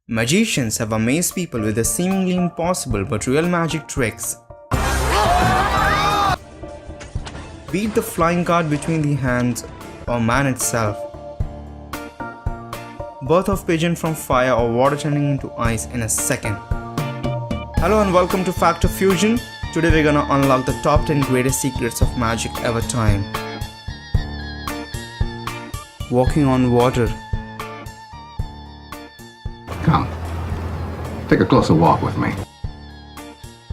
Magicians have amazed people with the seemingly impossible but real magic tricks. Beat the flying card between the hands or man itself. Birth of pigeon from fire or water turning into ice in a second. Hello and welcome to Factor Fusion. Today we're gonna unlock the top 10 greatest secrets of magic ever time. Walking on water. Come, take a closer walk with me.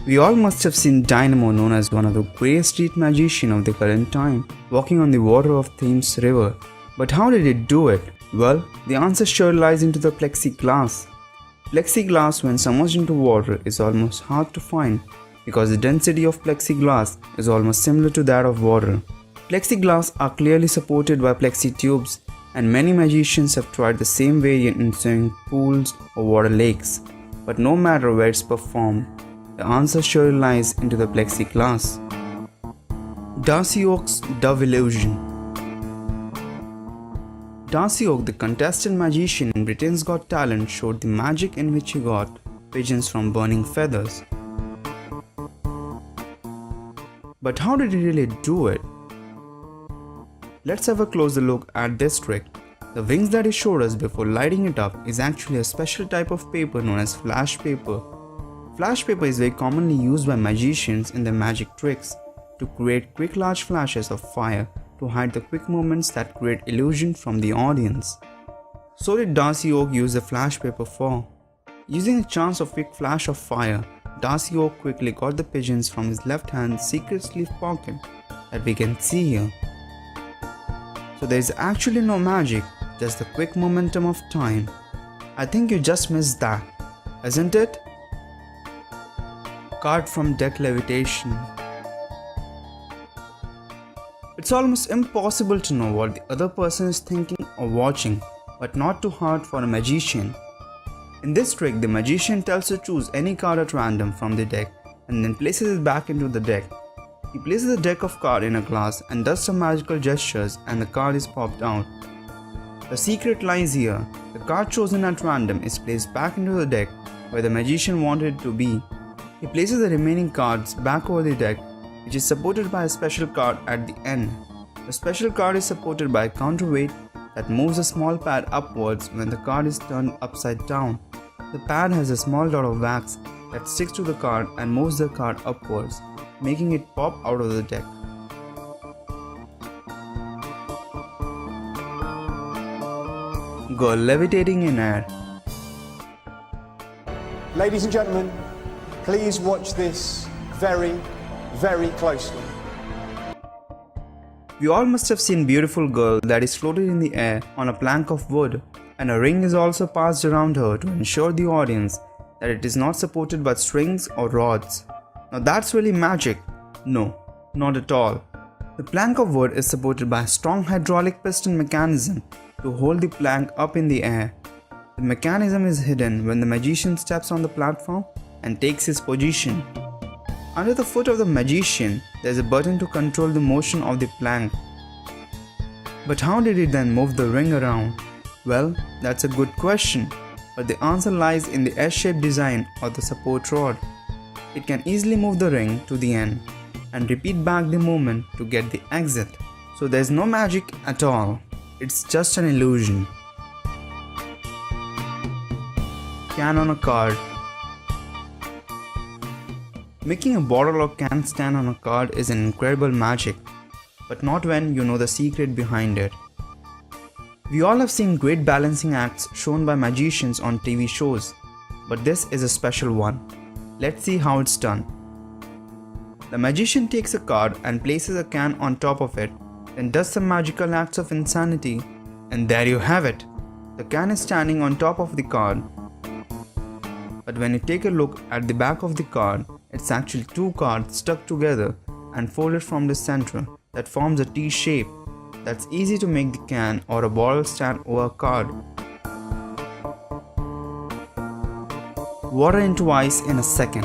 We all must have seen Dynamo, known as one of the greatest street magicians of the current time, walking on the water of Thames River. But how did it do it? Well, the answer sure lies into the plexiglass. Plexiglass, when submerged into water, is almost hard to find because the density of plexiglass is almost similar to that of water. Plexiglass are clearly supported by plexi tubes, and many magicians have tried the same variant in swimming pools or water lakes. But no matter where it's performed, the answer sure lies into the plexiglass. Darcy Oak's Dove Illusion. Darcy Oak, the contestant magician in Britain's Got Talent, showed the magic in which he got pigeons from burning feathers. But how did he really do it? Let's have a closer look at this trick. The wings that he showed us before lighting it up is actually a special type of paper known as flash paper. Flash paper is very commonly used by magicians in their magic tricks to create quick large flashes of fire to hide the quick movements that create illusion from the audience. So did Darcy Oak use the flash paper for? Using a chance of quick flash of fire, Darcy Oak quickly got the pigeons from his left hand's secret sleeve pocket that we can see here. So there is actually no magic, just the quick momentum of time. I think you just missed that, isn't it? Card from deck levitation. It's almost impossible to know what the other person is thinking or watching, but not too hard for a magician. In this trick, the magician tells to choose any card at random from the deck and then places it back into the deck. He places the deck of cards in a glass and does some magical gestures and the card is popped out. The secret lies here. The card chosen at random is placed back into the deck where the magician wanted it to be. He places the remaining cards back over the deck, which is supported by a special card at the end. The special card is supported by a counterweight that moves a small pad upwards when the card is turned upside down. The pad has a small dot of wax that sticks to the card and moves the card upwards, making it pop out of the deck. Girl levitating in air. Ladies and gentlemen, please watch this very closely. We all must have seen a beautiful girl that is floated in the air on a plank of wood, and a ring is also passed around her to ensure the audience that it is not supported by strings or rods. Now that's really magic. No, not at all. The plank of wood is supported by a strong hydraulic piston mechanism to hold the plank up in the air. The mechanism is hidden when the magician steps on the platform and takes his position. Under the foot of the magician, there is a button to control the motion of the plank. But how did he then move the ring around? Well, that's a good question, but the answer lies in the S-shaped design of the support rod. It can easily move the ring to the end and repeat back the movement to get the exit. So there's no magic at all. It's just an illusion. Can on a card. Making a bottle or can stand on a card is an incredible magic, but not when you know the secret behind it. We all have seen great balancing acts shown by magicians on TV shows, but this is a special one. Let's see how it's done. The magician takes a card and places a can on top of it, then does some magical acts of insanity, and there you have it. The can is standing on top of the card. But when you take a look at the back of the card, it's actually two cards stuck together and folded from the center that forms a T shape. That's easy to make the can or a bottle stand over a card. Water into ice in a second.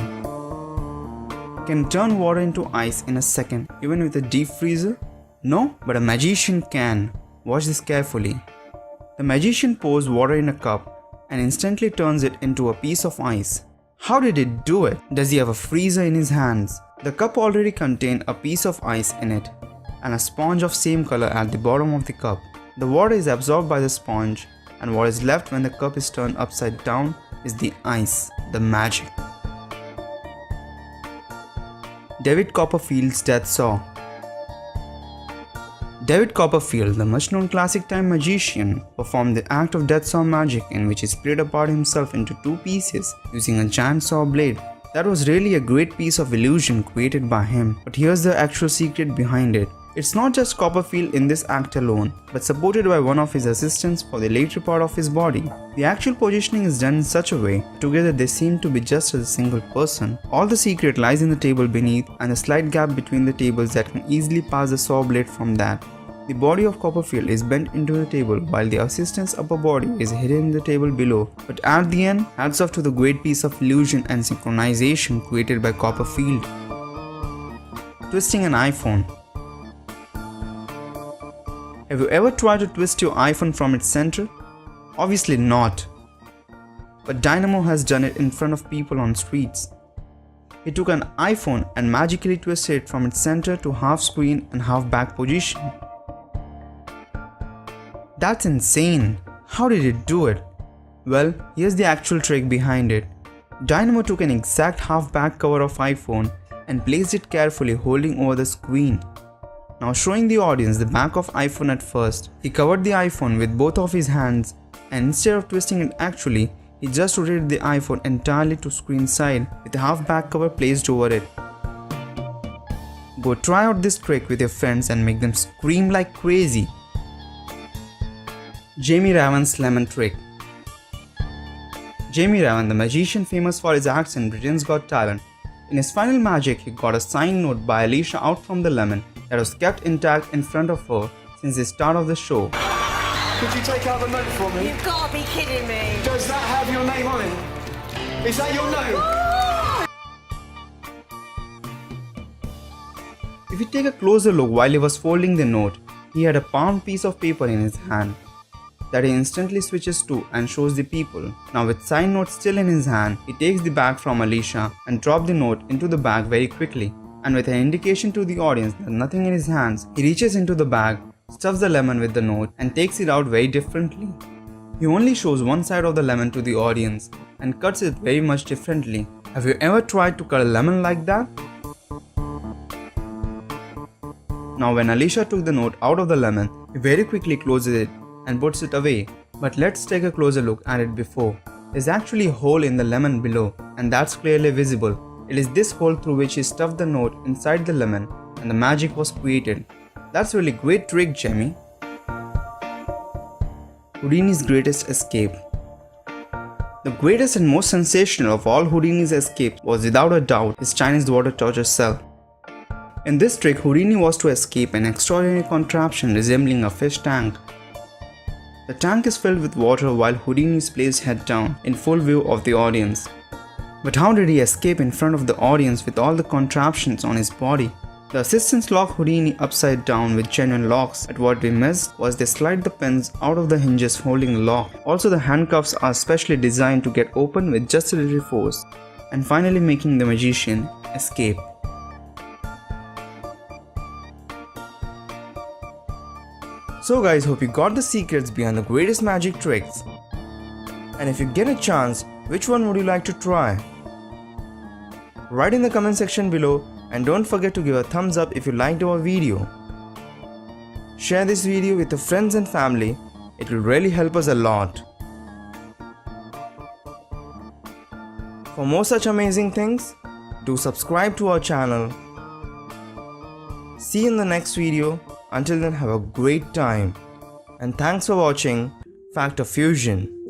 Can turn water into ice in a second even with a deep freezer? No, but a magician can. Watch this carefully. The magician pours water in a cup and instantly turns it into a piece of ice. How did it do it? Does he have a freezer in his hands? The cup already contained a piece of ice in it and a sponge of same color at the bottom of the cup. The water is absorbed by the sponge, and what is left when the cup is turned upside down is the ice, the magic. David Copperfield's Death Saw. David Copperfield, the much-known classic time magician, performed the act of death saw magic in which he split apart himself into two pieces using a giant saw blade. That was really a great piece of illusion created by him, but here's the actual secret behind it. It's not just Copperfield in this act alone, but supported by one of his assistants for the later part of his body. The actual positioning is done in such a way, together they seem to be just as a single person. All the secret lies in the table beneath and a slight gap between the tables that can easily pass the saw blade from that. The body of Copperfield is bent into the table while the assistant's upper body is hidden in the table below. But at the end, hats off to the great piece of illusion and synchronization created by Copperfield. Twisting an iPhone. Have you ever tried to twist your iPhone from its center? Obviously not. But Dynamo has done it in front of people on streets. He took an iPhone and magically twisted it from its center to half screen and half back position. That's insane. How did it do it? Well, here's the actual trick behind it. Dynamo took an exact half back cover of iPhone and placed it carefully holding over the screen. Now showing the audience the back of iPhone at first, he covered the iPhone with both of his hands and instead of twisting it actually, he just rotated the iPhone entirely to screen side with the half back cover placed over it. Go try out this trick with your friends and make them scream like crazy. Jamie Raven's Lemon Trick. Jamie Raven, the magician famous for his acts in Britain's Got Talent, in his final magic he got a signed note by Alicia out from the lemon that was kept intact in front of her since the start of the show. Could you take out the note for me? You've got to be kidding me. Does that have your name on it? Is that your note? If you take a closer look while he was folding the note, he had a palm piece of paper in his hand that he instantly switches to and shows the people. Now with signed note still in his hand, he takes the bag from Alicia and drops the note into the bag very quickly. And with an indication to the audience that nothing in his hands, he reaches into the bag, stuffs the lemon with the note and takes it out very differently. He only shows one side of the lemon to the audience and cuts it very much differently. Have you ever tried to cut a lemon like that? Now when Alicia took the note out of the lemon, he very quickly closes it and puts it away. But let's take a closer look at it before. There's actually a hole in the lemon below and that's clearly visible. It is this hole through which he stuffed the note inside the lemon and the magic was created. That's really great trick, Jamie. Houdini's Greatest Escape. The greatest and most sensational of all Houdini's escapes was without a doubt his Chinese water torture cell. In this trick, Houdini was to escape an extraordinary contraption resembling a fish tank. The tank is filled with water while Houdini is placed head down in full view of the audience. But how did he escape in front of the audience with all the contraptions on his body? The assistants lock Houdini upside down with genuine locks, but what we missed was they slide the pins out of the hinges holding the lock. Also the handcuffs are specially designed to get open with just a little force, and finally making the magician escape. So guys, hope you got the secrets behind the greatest magic tricks. And if you get a chance, which one would you like to try? Write in the comment section below and don't forget to give a thumbs up if you liked our video. Share this video with your friends and family, it will really help us a lot. For more such amazing things, do subscribe to our channel. See you in the next video. Until then, have a great time. And thanks for watching Factor Fusion.